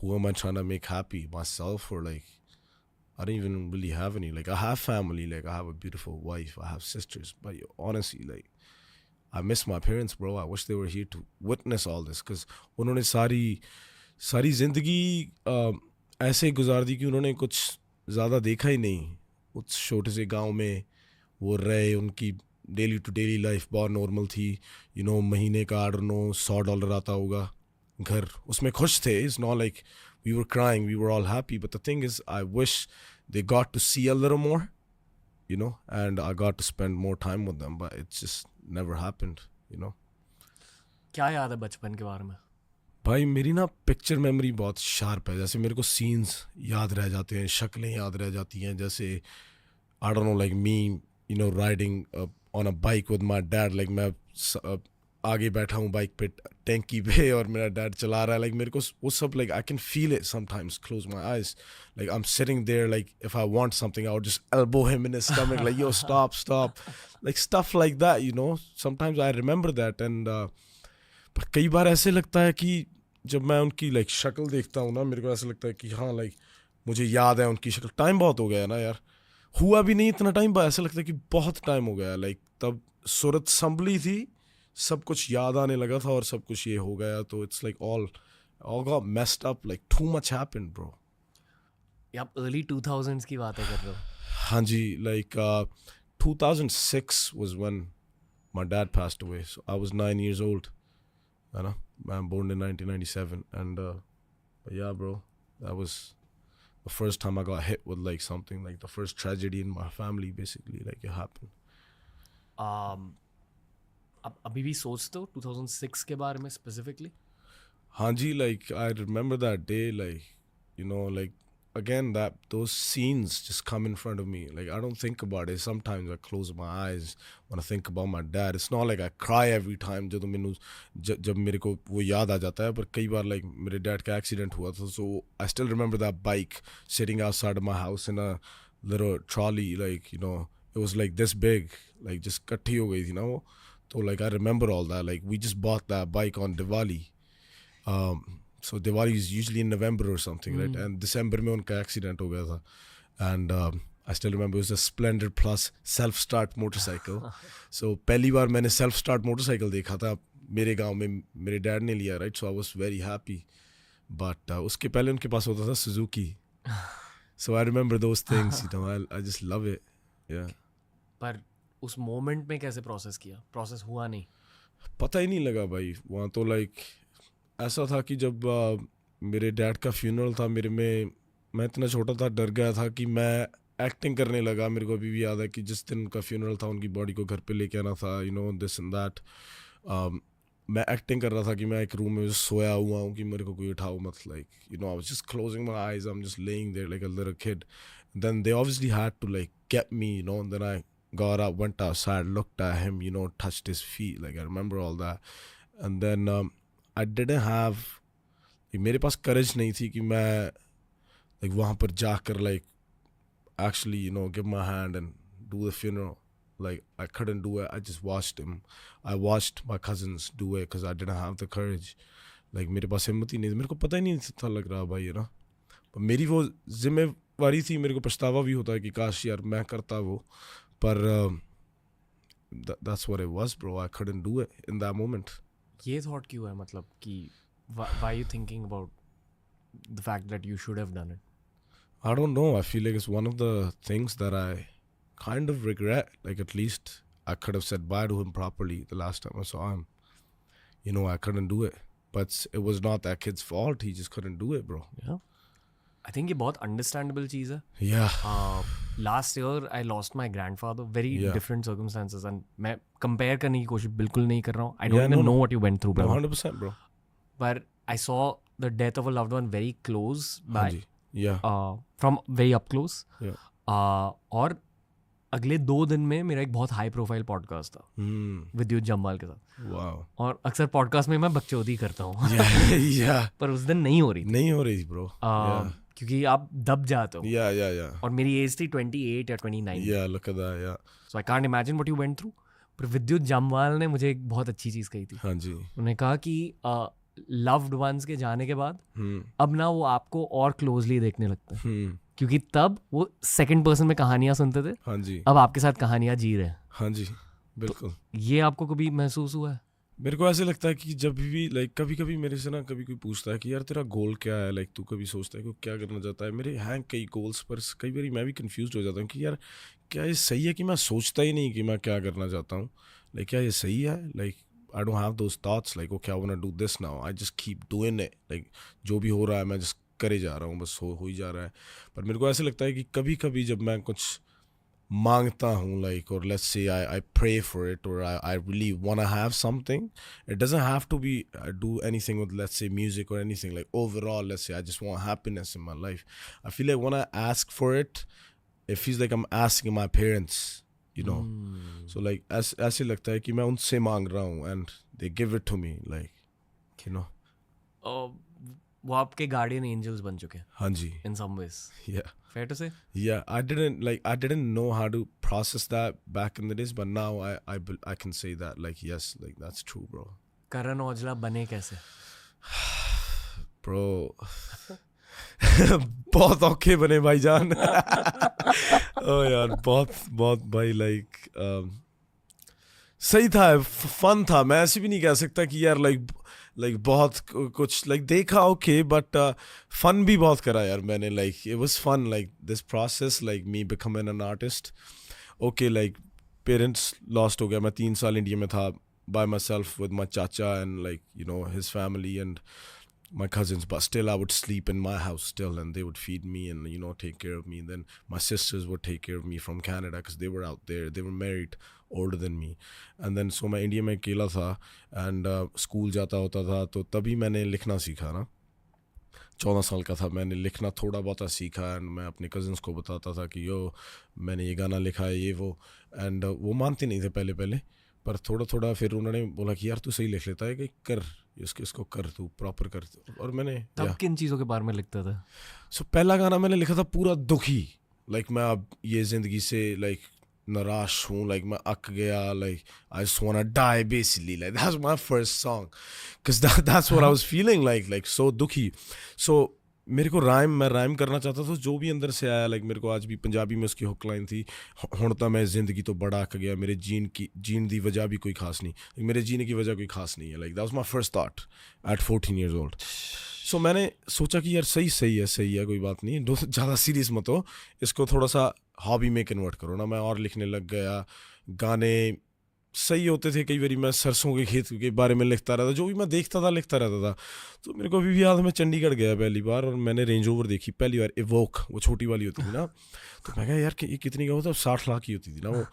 who am I trying to make happy? Myself or like, I don't even really have any. Like, I have family. Like, I have a beautiful wife. I have sisters. But honestly, like, I miss my parents, bro. I wish they were here to witness all this. Because उन्होंने सारी ज़िंदगी ऐसे गुजार दी कि उन्होंने कुछ ज़्यादा देखा ही नहीं. उस छोटे से गांव में वो रहे, उनकी डेली टू डेली लाइफ बहुत नॉर्मल थी. महीने का $100 आता होगा घर, उसमें खुश थे. It's not like we were crying, we were all happy. But the thing is, I wish they got to see a little more, and I got to spend more time with them, but it just never happened. क्या याद है बचपन के बारे में? भाई मेरी ना पिक्चर मेमोरी बहुत शार्प है. जैसे मेरे को सीन्स याद रह जाते हैं, शक्लें याद रह जाती हैं. जैसे I don't know, like me, riding on a bike with my dad. Like मैं आगे बैठा हूँ बाइक पे टैंकी पे और मेरा डैड चला रहा है. लाइक मेरे को वो सब like I can feel it sometimes. Close my eyes, like I am sitting there. Like if I want something I would just elbow him in his stomach, like yo stop, like stuff like that. Sometimes I remember that. And पर कई बार ऐसे लगता है कि जब मैं उनकी like शक्ल देखता हूँ ना, मेरे को ऐसा लगता है कि हाँ, लाइक मुझे याद है उनकी शक्ल. टाइम बहुत हो गया ना यार, हुआ भी नहीं इतना टाइम, पर ऐसा लगता है कि बहुत टाइम हो गया. लाइक तब सूरत संभली थी, सब कुछ याद आने लगा था और सब कुछ ये हो गया. तो it's like all got messed up, like too much happened, bro. ये आप early 2000s की बातें कर रहे हो? हाँ जी, like 2006 was when my dad passed away. So I was 9 years old. I'm born in 1997, and yeah, bro, that was the first time I got hit with like something, like the first tragedy in my family, basically, like it happened. अब अभी भी सोचते हो 2006 के बारे में specifically? हाँ जी, like I remember that day, like like again that those scenes just come in front of me. Like I don't think about it. Sometimes I close my eyes when I think about my dad. It's not like I cry every time जब मेरे को वो याद आ जाता है. पर कई बार like मेरे डैड का एक्सीडेंट हुआ था, so I still remember that bike sitting outside of my house in a little trolley, like it was like this big, like just कट्ठी हो गई थी ना वो. So like I remember all that. Like we just bought that bike on Diwali. So Diwali is usually in November or something, right? And December में उनका accident हो गया था. And I still remember it was a Splendor Plus self-start motorcycle. So पहली बार मैंने self-start motorcycle देखा था मेरे गांव में, मेरे डैड ने लिया, right? So I was very happy. But उसके पहले उनके पास होता था Suzuki. So I remember those things, I just love it. Yeah. पर उस मोमेंट में कैसे प्रोसेस किया? प्रोसेस हुआ नहीं? पता ही नहीं लगा भाई. वहाँ तो लाइक ऐसा था कि जब मेरे डैड का फ्यूनरल था, मैं इतना छोटा था, डर गया था कि मैं एक्टिंग करने लगा. मेरे को अभी भी याद है कि जिस दिन उनका फ्यूनरल था, उनकी बॉडी को घर पे लेके आना था, दिस एंड दैट. मैं एक्टिंग कर रहा था कि मैं एक रूम में सोया हुआ हूँ कि मेरे को कोई उठाओ मत. Like I was just closing my eyes, I am just laying there like a little kid. Then they obviously had to like get me, then I got up, went outside, looked at him, touched his feet. Like I remember all that. And then I didn't have, मेरे पास courage नहीं थी कि मैं like वहाँ पर जाकर like actually give my hand and do the funeral. Like I couldn't do it. I just watched him. I watched my cousins do it because I didn't have the courage. Like मेरे पास हिम्मत ही नहीं थी. मेरे को पता ही नहीं था लग रहा भाई पर मेरी वो जिम्मेवारी थी. मेरे को पछतावा भी होता है कि काश यार मैं करता वो. पर that's what it was, bro. I couldn't do it in that moment. ये thought क्यों है, मतलब कि why you thinking about the fact that you should have done it? I don't know. I feel like it's one of the things that I kind of regret. Like at least I could have said bye to him properly the last time I saw him. I couldn't do it. But it was not that kid's fault. He just couldn't do it, bro. Yeah. I think ये बहुत understandable चीज़ है. Yeah. Last year I lost my grandfather. Very different circumstances. And मैं compare करने की कोशिश बिल्कुल नहीं कर रहा हूँ. I don't even know what you went through, bro. 100%, bro. But I saw the death of a loved one very close by. Yeah. From very up close. Yeah. और अगले 2 दिन में मेरा एक बहुत हाई प्रोफाइल पॉडकास्ट था विद्युत जम्वाल के साथ. Wow. और अक्सर पॉडकास्ट में मैं बकचोदी करता हूँ. Yeah. पर उस दिन नहीं हो रही थी bro. क्योंकि आप दब जाते हो. Yeah. और मेरी एज थी 28 या 29. Yeah, look at that, yeah. So I can't imagine what you went through. पर विद्युत जम्वाल ने मुझे एक बहुत अच्छी चीज़ कही थी. हाँ जी. उन्होंने कहा कि लव्ड वंस के जाने के बाद अब ना वो आपको और क्लोजली देखने लगते हैं, क्योंकि तब वो सेकंड पर्सन में कहानियां सुनते थे, हाँ जी, अब आपके साथ कहानियां जी रहे हैं। हाँ जी, बिल्कुल। ये आपको कभी महसूस हुआ है? मेरे को ऐसे लगता है कि जब भी लाइक कभी कभी मेरे से ना कभी कोई पूछता है कि यार तेरा गोल क्या है, लाइक तू कभी सोचता है कि क्या करना चाहता है, मेरे हैं कई गोल्स, पर कई बार मैं भी कंफ्यूज हो जाता हूँ कि यार क्या ये सही है कि मैं सोचता ही नहीं कि मैं क्या करना चाहता हूँ, लाइक क्या ये सही है, like I don't have those thoughts like okay I want to do this now, I just keep doing it, like जो भी हो रहा है मैं जस्ट करे जा रहा हूँ, बस हो ही जा रहा है। पर मेरे को ऐसे लगता है कि कभी कभी जब मैं कुछ मांगता हूँ, लाइक और let's say I pray for it और I really want to have something, it doesn't have to be do anything with let's say music और anything, like overall let's say I just want happiness in my life, I feel like when I ask for it, it feels like I'm asking my parents, you know. So like ऐसे लगता है कि मैं उनसे मांग रहा हूँ and they give it to me, like you know. वो आपके गार्डियन एंजल्स बन चुके हैं। हाँ जी, in some ways. yeah, Fair to say? yeah. I didn't know how to process that back in the days, but now I can say that like yes, like that's true, bro. Karan Aujla बने कैसे? Bro. बहुत औखे बने भाईजान। ओ यार बहुत बहुत भाई like सही था, फन था, मैं ऐसे भी नहीं कह सकता कि यार लाइक बहुत कुछ लाइक देखा ओके, बट फन भी बहुत करा यार मैंने, like it was fun, like this process, like me becoming an artist. Okay like parents lost हो गया, मैं 3 साल इंडिया में था by myself with my चाचा and like you know his family and my cousins, but still I would sleep in my house still, and they would feed me and you know take care of me. Then my sisters would take care of me from Canada because they were out there, they were married, older than me. And then so मैं India में अकेला था and school जाता होता था, तो तभी मैंने लिखना सीखा ना, 14 साल का था, मैंने लिखना थोड़ा बहुत सीखा एंड मैं अपने कज़न्स को बताता था कि यो मैंने ये गाना लिखा है ये वो, एंड वो मानते नहीं थे पहले, पर थोड़ा थोड़ा फिर उन्होंने बोला कि यार तू सही लिख लेता है, कि कर इसको कर, तू प्रॉपर कर, और मैंने तब किन चीज़ों के बारे में लिखता था? सो पहला गाना मैंने लिखा था पूरा दुखी, लाइक मैं अब ये ज़िंदगी से लाइक निराश हूँ, लाइक मैं अक गया, like I just want to die basically, like that's my first song because that's what I was feeling, like so दुखी। सो मेरे को मैं राइम करना चाहता था, जो भी अंदर से आया, लाइक मेरे को आज भी पंजाबी में उसकी हुक लाइन थी, हुण तां मैं जिंदगी तो बड़ा अक गया, मेरे जीन दी वजह भी कोई खास नहीं, मेरे जीने की वजह कोई खास नहीं है, like that was my first thought at 14 years old। सो मैंने सोचा कि यार सही है कोई बात नहीं, ज़्यादा सीरियस मत हो, इसको थोड़ा सा हॉबी में कन्वर्ट करो ना। मैं और लिखने लग गया, गाने सही होते थे, कई बार मैं सरसों के खेत के बारे में लिखता रहता, जो भी मैं देखता था लिखता रहता था। तो मेरे को अभी भी याद है, मैं चंडीगढ़ गया पहली बार और मैंने रेंज ओवर देखी पहली बार, इवोक, वो छोटी वाली होती थी ना, तो मैं कहा यार कि ये कितनी का होता है, 60 लाख की होती थी ना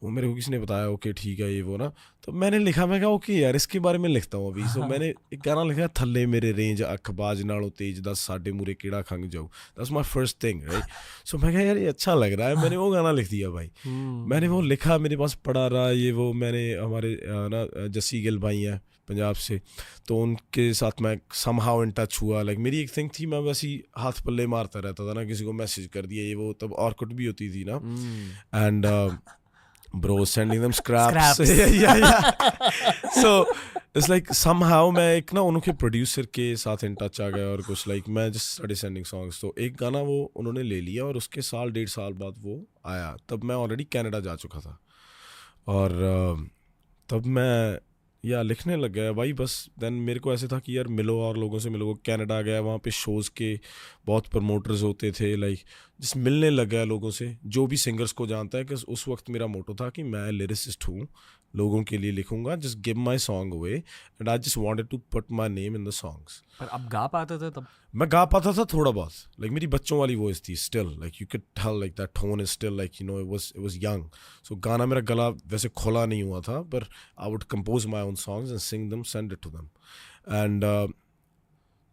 वो मेरे को किसी ने बताया, ओके ठीक है ये वो ना, तो मैंने लिखा, मैं कहा ओके यार इसके बारे में लिखता हूँ अभी। सो मैंने एक गाना लिखा, थल्ले मेरे रेंज अखबाज नालों तेज दस साडे मुरे केड़ा खंग जाऊ, that's my first thing right. So मैं कहा यार ये अच्छा लग रहा है, मैंने वो गाना लिख दिया भाई। मैंने वो लिखा, मेरे पास पड़ा रहा ये वो, मैंने हमारे ना जस्सी गिल भाई हैं पंजाब से, तो उनके साथ मैं समहाउ इन टच हुआ, लाइक मेरी एक थिंग थी, मैं वैसे ही हाथ पल्ले मारता रहता था ना, किसी को मैसेज कर दिया ये वो, तब ऑर्कुट भी होती थी ना, and bro sending them scraps. yeah. So it's like somehow मैं एक ना उनके प्रोड्यूसर के साथ इन टच आ गया और कुछ, लाइक मैं जस्ट स्टार्टेड सेंडिंग सॉन्ग्स। तो एक गाना वो उन्होंने ले लिया और उसके 1.5 साल बाद वो आया, तब मैं ऑलरेडी कनाडा जा चुका था, और तब मैं लिखने लग गया भाई बस। देन मेरे को ऐसे था कि यार मिलो और लोगों से मिलो, कनाडा गया, वहाँ पे शोज़ के बहुत प्रमोटर्स होते थे, लाइक जिस मिलने लग गया लोगों से, जो भी सिंगर्स को जानता है, कि उस वक्त मेरा मोटो था कि मैं लिरिसिस्ट हूँ, लोगों के लिए लिखूंगा, just give my song away and I just wanted to put my name in the songs. पर अब गा पाते थे तब? मैं गा पाता था थोड़ा बहुत, लाइक मेरी बच्चों वाली वॉइस थी still, like you can tell like that tone is still like you know it was young. So गाना मेरा गला वैसे खोला नहीं हुआ था, पर I would compose my own songs and sing them, send it to them, and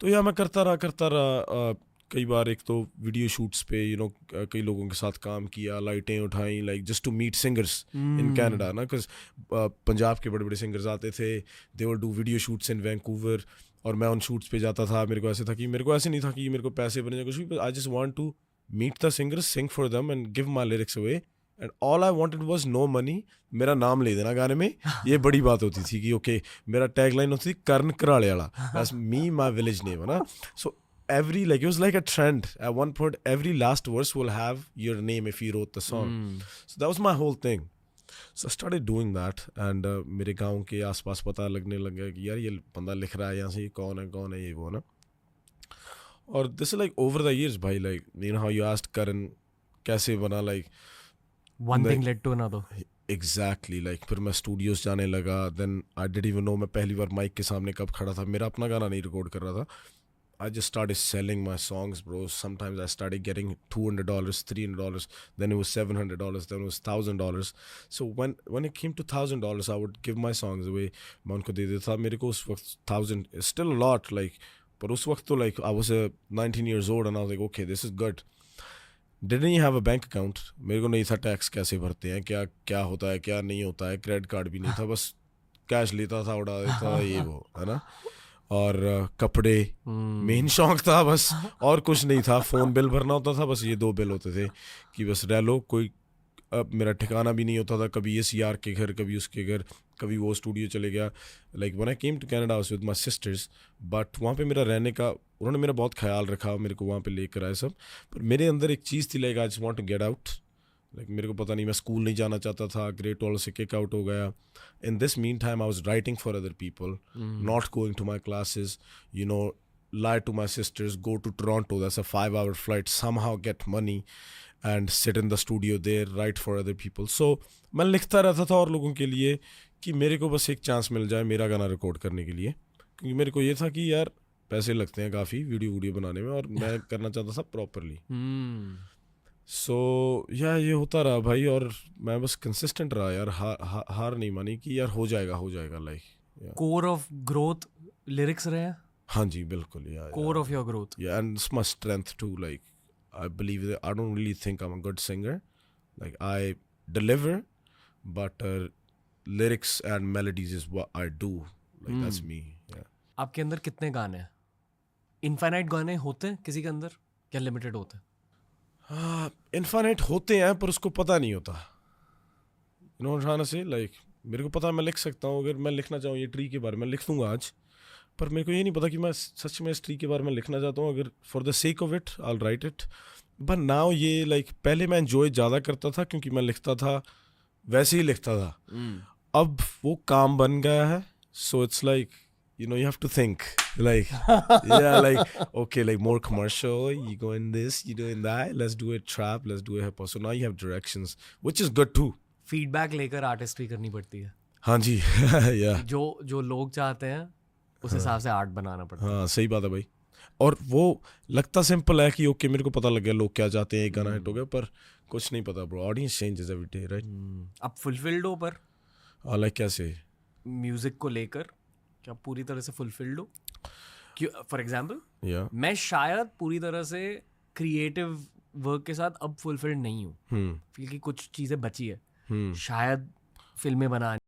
तो यह मैं करता रहा। कई बार एक तो वीडियो शूट्स पे यू नो कई लोगों के साथ काम किया, लाइटें उठाई, like just to meet singers in Canada ना, बिकॉज पंजाब के बड़े बड़े सिंगर्स आते थे, they would do video shoots in Vancouver, और मैं उन शूट्स पे जाता था। मेरे को ऐसे नहीं था कि मेरे को पैसे बने कुछ भी, I just want to meet the singers, sing for them and give my lyrics away and all I wanted was no money, मेरा नाम ले देना गाने में, ये बड़ी बात होती थी कि ओके मेरा टैगलाइन होती थी कर्ण कराले वाला, that's me my village name, है ना. सो every, like, it was like a trend at one point, every last verse will have your name if you wrote the song. So that was my whole thing. So I started doing that, and मेरे गांव के आसपास पता लगने लग गया कि यार ये बंदा लिख रहा है यहाँ से, कौन है ये वो ना. और this is like over the years भाई, like you know how you asked Karan कैसे बना, like one thing led to another. Exactly, like फिर मैं स्टूडियोज जाने लगा, then I didn't even know मैं पहली बार माइक के सामने कब खड़ा था, मेरा अपना गाना नहीं रिकॉर्ड कर रहा था. I just started selling my songs, bro. Sometimes I started getting $200, $300, then it was $700, then it was $1,000. So when it came to $1,000, I would give my songs away. मैं उनको दे देता था. मेरे को उस वक्त 1,000 is still a lot, like, पर उस वक्त तो like I was 19 years old and I was like, okay, this is good. Didn't have a bank account. मेरे को नहीं था टैक्स कैसे भरते हैं, क्या होता है, क्या नहीं होता है, क्रेडिट कार्ड भी नहीं था, बस कैश लेता था, उड़ा देता था, ये वो, है ना. और कपड़े मेन शौक था बस, और कुछ नहीं था. फ़ोन बिल भरना होता था, बस ये 2 बिल होते थे कि बस रह लो. कोई अब मेरा ठिकाना भी नहीं होता था, कभी इस यार के घर, कभी उसके घर, कभी वो स्टूडियो चले गया. Like when I came to Canada I was with my sisters, but वहाँ पे मेरा रहने का, उन्होंने मेरा बहुत ख्याल रखा, मेरे को वहाँ पे लेकर आए सब. पर मेरे अंदर एक चीज़ थी, like I just want to get out. Like मेरे को पता नहीं, मैं स्कूल नहीं जाना चाहता था, ग्रेड 12 से किक आउट हो गया. In this meantime I was writing for other people, not going to my classes, you know, lie to my sisters, go to Toronto, that's a 5-hour flight, somehow get money and sit in the studio there, write for other people. So मैं लिखता रहता था और लोगों के लिए कि मेरे को बस एक चांस मिल जाए मेरा गाना रिकॉर्ड करने के लिए, क्योंकि मेरे को ये था कि यार पैसे लगते हैं काफ़ी वीडियो बनाने में, और मैं करना चाहता था प्रॉपरली. सो ये होता रहा भाई, और मैं बस कंसिस्टेंट रहा यार, हार नहीं मानी कि यार हो जाएगा like. Core of growth lyrics रहे हैं. हाँ जी बिल्कुल, core of your growth. Yeah, and it's my strength too. Like I believe that I don't really think I'm a good singer. Like I deliver, but lyrics and melodies is what I do. Like that's me. Yeah. आपके अंदर कितने गाने हैं? Infinite गाने होते हैं किसी के अंदर, क्या लिमिटेड होते हैं? इनफाइनाइट होते हैं, पर उसको पता नहीं होता. You know what I'm trying to say? Like मेरे को पता है मैं लिख सकता हूँ, अगर मैं लिखना चाहूँ ये ट्री के बारे में लिख दूंगा आज, पर मेरे को ये नहीं पता कि मैं सच में इस ट्री के बारे में लिखना चाहता हूँ. अगर for the sake of it I will write it. But now ये लाइक पहले मैं एंजॉय ज़्यादा करता था क्योंकि मैं लिखता था, वैसे ही लिखता था. अब वो काम बन गया है. So it's like, you know, you have to think like yeah, like okay, like more commercial, you go in this, you do in that, let's do a trap, let's do a hip hop. So now you have directions, which is good too. Feedback लेकर artistry करनी पड़ती है. हाँ जी. yeah. जो लोग चाहते हैं उस हिसाब से आर्ट बनाना पड़ता है. हाँ सही बात है भाई. और वो लगता सिंपल है कि ओके मेरे को पता लग गया लोग क्या चाहते हैं, एक गाना हिट हो गया, पर कुछ नहीं पता bro. Audience changes every day, right. अब फुलफिल्ड हो, पर लाइक कैसे म्यूजिक को लेकर क्या पूरी तरह से फुलफिल्ड हो? फॉर एग्जाम्पल या मैं शायद पूरी तरह से क्रिएटिव वर्क के साथ अब फुलफिल्ड नहीं हूँ, क्योंकि कुछ चीज़ें बची है. शायद फिल्में बनानी